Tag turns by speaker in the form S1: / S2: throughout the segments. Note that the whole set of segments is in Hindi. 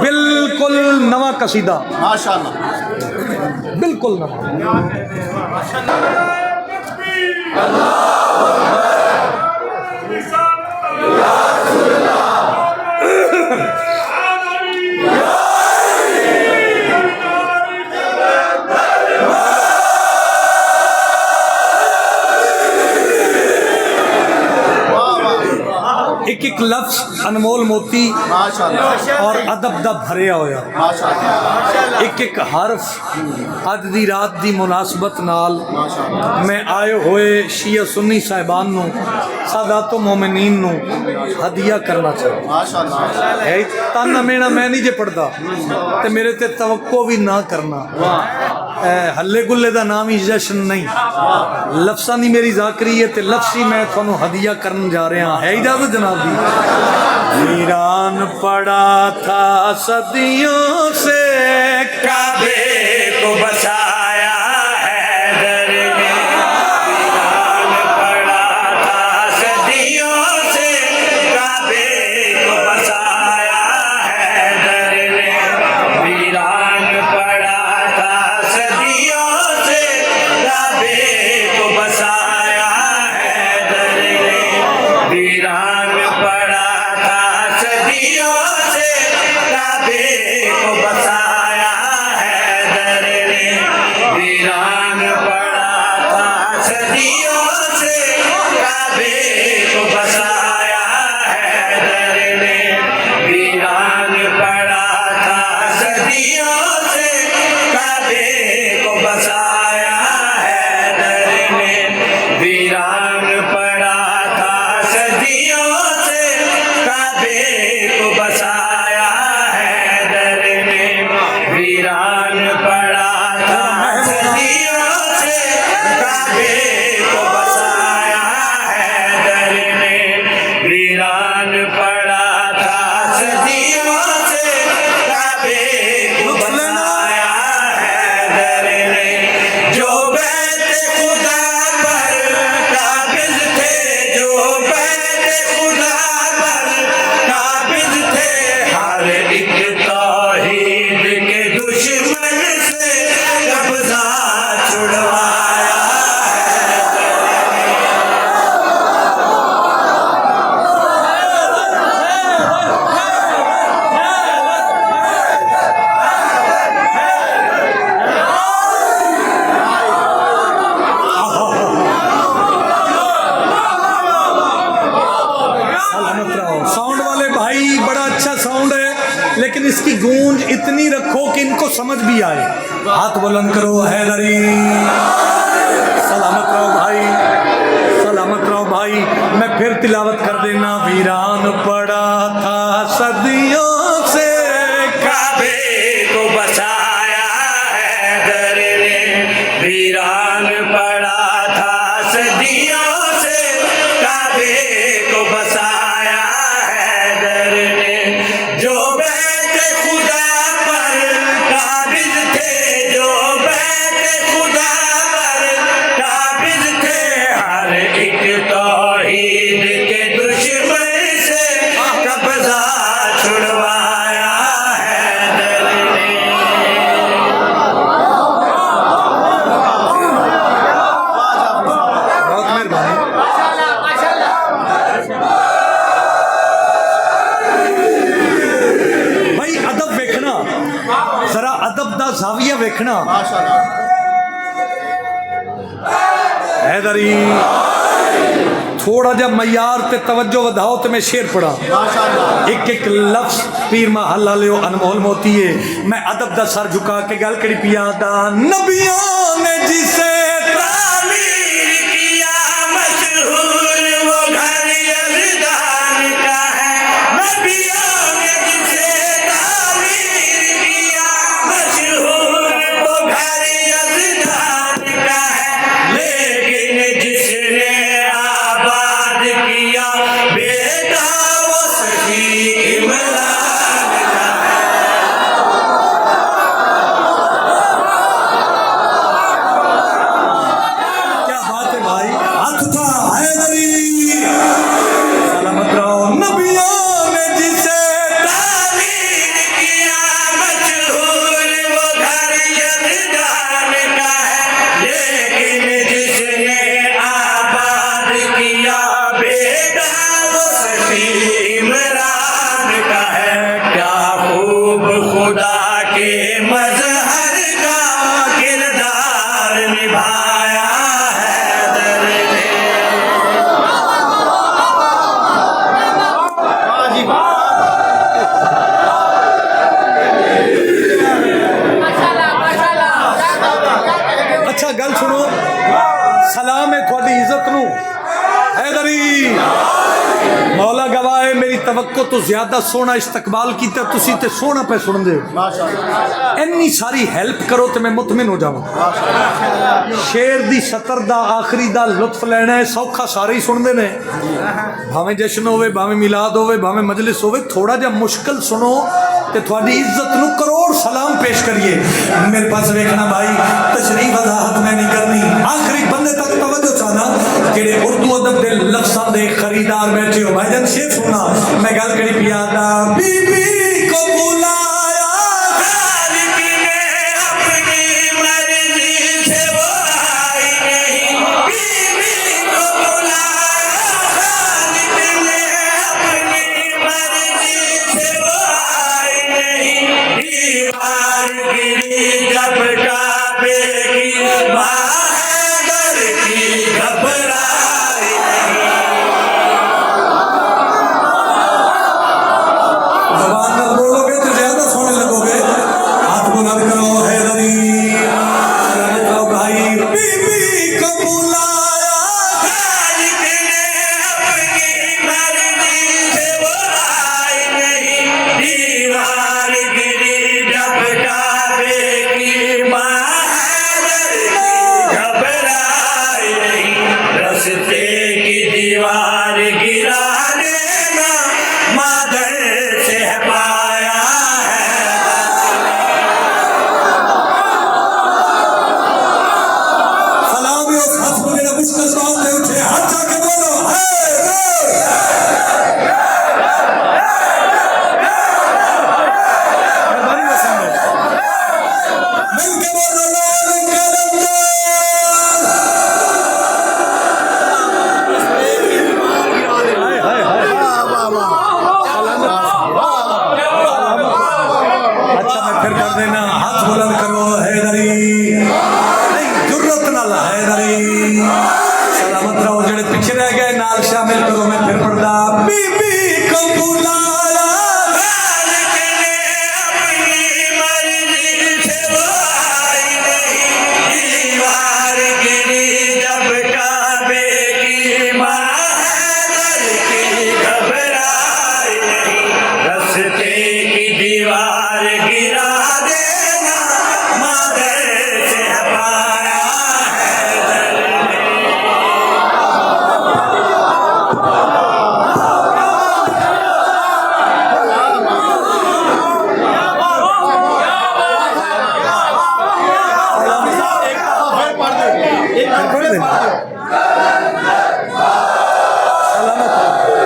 S1: बिल्कुल नवा कसीदा,
S2: माशाअल्लाह,
S1: बिल्कुल नवा। एक एक लफ्ज अनमोल मोती
S2: माशाअल्लाह,
S1: और अदब दा भरिया होया।
S2: माशाअल्लाह,
S1: एक एक हरफ अज दी रात दी मुनासबत नाल
S2: माशाअल्लाह,
S1: मैं आए हुए शिया सुन्नी साहिबान नू सादातो मोमिनीन नू हदिया करना चाहूँ।
S2: माशाअल्लाह,
S1: है ताना मेना मैं नहीं जे पढ़दा ते मेरे ते तवक्को भी ना करना। हल्ले गुल्ले दा नाम ही जश्न नहीं, लफ्सां दी मेरी जाकरी है ते लफ्सी मैं थानू हदिया करन जा रहा। है इजाजत जनाब दी? वीरान पड़ा था सदियों से काबे को बसाया है दर ने। वीरान पड़ा था सदियों से काबे को बसाया है दर ने। वीरान पड़ा था सदियों से काबे को बसाया है दर ने। वीरान पड़ा था सदियों से काबे को बसाया है दर ने। वीरान पड़ा था सदियों से काबे को बसाया है दर ने। वीरान पड़ा था सदियों से काबे को बसाया है दर ने। वीरान पड़ा था सदियों से काबे को बसाया है दर ने। वीरान पड़ा था सदियों से काबे को बसाया है दर ने। वीरान पड़ा था सदियों से काबे को बसाया है दर ने। जो बैत खुदा पर काबिज थे, जो बैत खुदा पर काबिज थे, हर एक तौहीद के दुश्मन से कब्जा छुड़वाया है दर ने। सलामत रहो। साउंड वाले भाई, बड़ा अच्छा साउंड है, लेकिन इसकी गूंज इतनी रखो कि इनको समझ भी आए। हाथ बुलंद करो हैदरी। सलामत रहो भाई, सलामत रहो भाई। मैं फिर तिलावत कर देना। वीरान पड़ा था सदियों से काबे को बसाया है दर ने। वीरान पड़ा था सदियों से काबे को बसाया है दर ने। जो बैत खुदा पर काबिज थे, जो बैत खुदा पर काबिज थे, हर एक तौहीद के दुश्मन से कब्जा छुड़वाया है दर ने। बहुत मेहरबानी। भाई अदब वेखना, जरा अदब दा जाविया वेखना।
S2: माशाअल्लाह,
S1: हैदरी थोड़ा जा मयार ते तवज्जो वधाओ तो मैं शेर पढ़ा।
S2: माशाअल्लाह,
S1: एक एक लफ्ज पीर महल लियो अनमोल मोती है। मैं अदब दा सर झुका के गल करी पिया दा। नबियों ने जिसे तामीर किया मशहूर वो घर यज़दान का है। नबियों ने जिसे तामीर किया मशहूर वो घर यज़दान का है। लेकिन जिसने आबाद किया बेटा वो सही इमरान का है। तो ज्यादा सोहना इस्तकबाल किया तुसी ते सोहना पे सुनते हो इन्नी सारी हेल्प करो तो मैं मुतमिन हो जाऊँ शेर दी सतर दा आखिरी दा लुत्फ लेना है सौखा सारे ही सुनते ने भावें जश्न होवे भावें मिलाद होवे भावें मजलिस होवे थोड़ा जा मुश्किल सुनो ते थोड़ी इज्जत नू करोड़ सलाम पेश करिए मेरे पास देखना भाई तशरीफ वजाहत मैं नहीं करनी आखिरी बंदे तक तवज्जो चाहना जेड़े उर्दू अदब दे लफ्ज़ां दे खरीदार बैठे हो भाईजान शेर सुना मैं गल करी पिया दा बीबी को बुलाया खालिक ने अपनी मर्जी से वो आई नहीं बीबी को बुलाया खालिक ने अपनी मर्जी से वो आई नहीं दीवार गिरी जब काबे की बहादुर की घबराई जबान में बोलोगे तो ज्यादा सोने लगोगे हाथ बुलंद करो हैदरी सलामत रहो भाई बीबी को बुलाया खालिक ने अपनी मर्जी से वो आई नहीं दीवार गिरी जब काबे की बहादुर की घबराई नहीं रस्ते की दीवार गिरा देना मादर से पाया है सलाम उस हथ को मेरा मुश्किल बात है उठे हाथ जाके बोलो मिलके बोलो लाल अच्छा मैं फिर कर देना हाथ बुलंद करो हैदरी नहीं जुर्रत नाल हैदरी सलामत रहो जेड़े पीछे रह गए नाल शामिल करो मैं फिर पढ़दा बीबी को बुलाया खालिक ने अपनी मर्जी से वो आई नहीं दीवार गिरी जब काबे की बहादुर की घबराई नहीं रस्ते की दीवार गिरा देना मादर से पाया है दर ने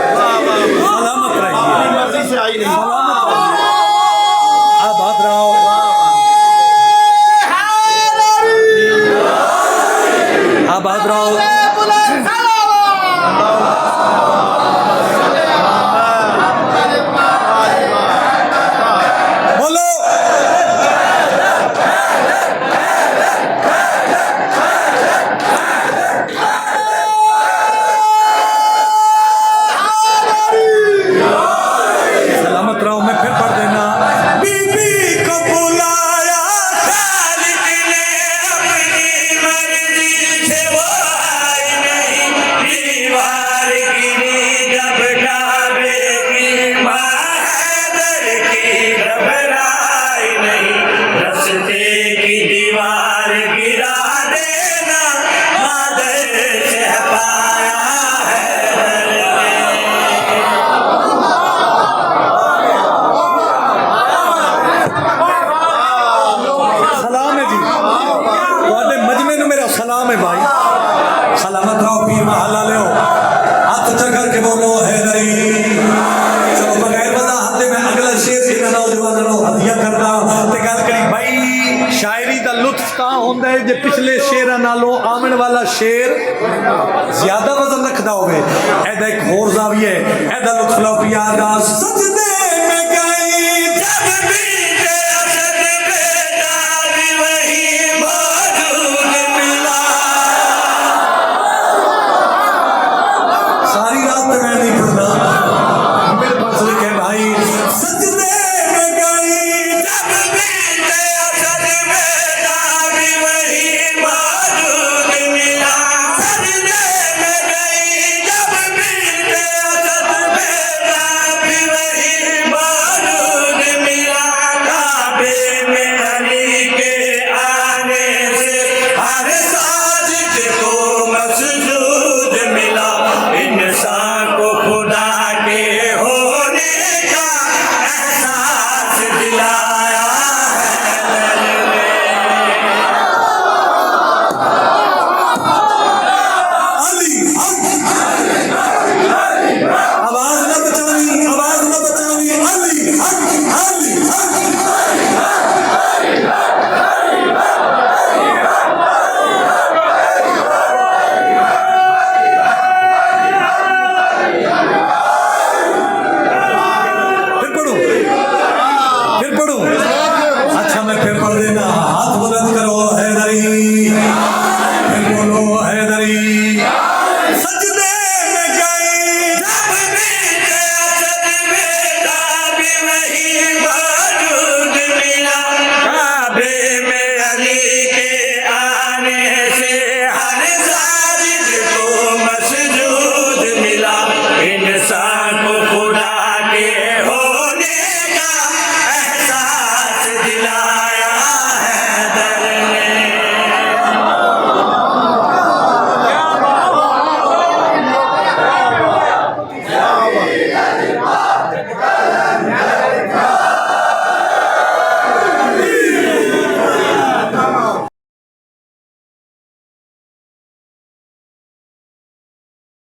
S1: सलामत रहिए
S2: मर्जी से आई नहीं
S1: आबाद रहो आबाद रहो बोलो सलामत रहो मैं फिर पढ़ देना बीबी को बुलाया खालिक ने अपनी मर्जी से वो आई नहीं दीवार गिरी जब काबे की बहादुर की घबराई नहीं रस्ते की दीवार गिरा देना मादर से पाया है सलाम है जी ਤੁਹਾਡੇ मजमे ਨੂੰ मेरा सलाम है भाई सलामत रहो पीर महला ले हाथ ऊंचा करके बोलो हैदरी चलो बगैर वजाहत दे मैं अगला शेर इन्हां नौजवानों ਨੂੰ हदिया करदा ते गल करी भाई शायरी दा लुत्फ तां हुंदा है जे पिछले शेरां नालों आमण वाला शेर ज्यादा वजन रखदा होवे एदा एक होर जाविया है एदा लुत्फ लो पिया दा सजदे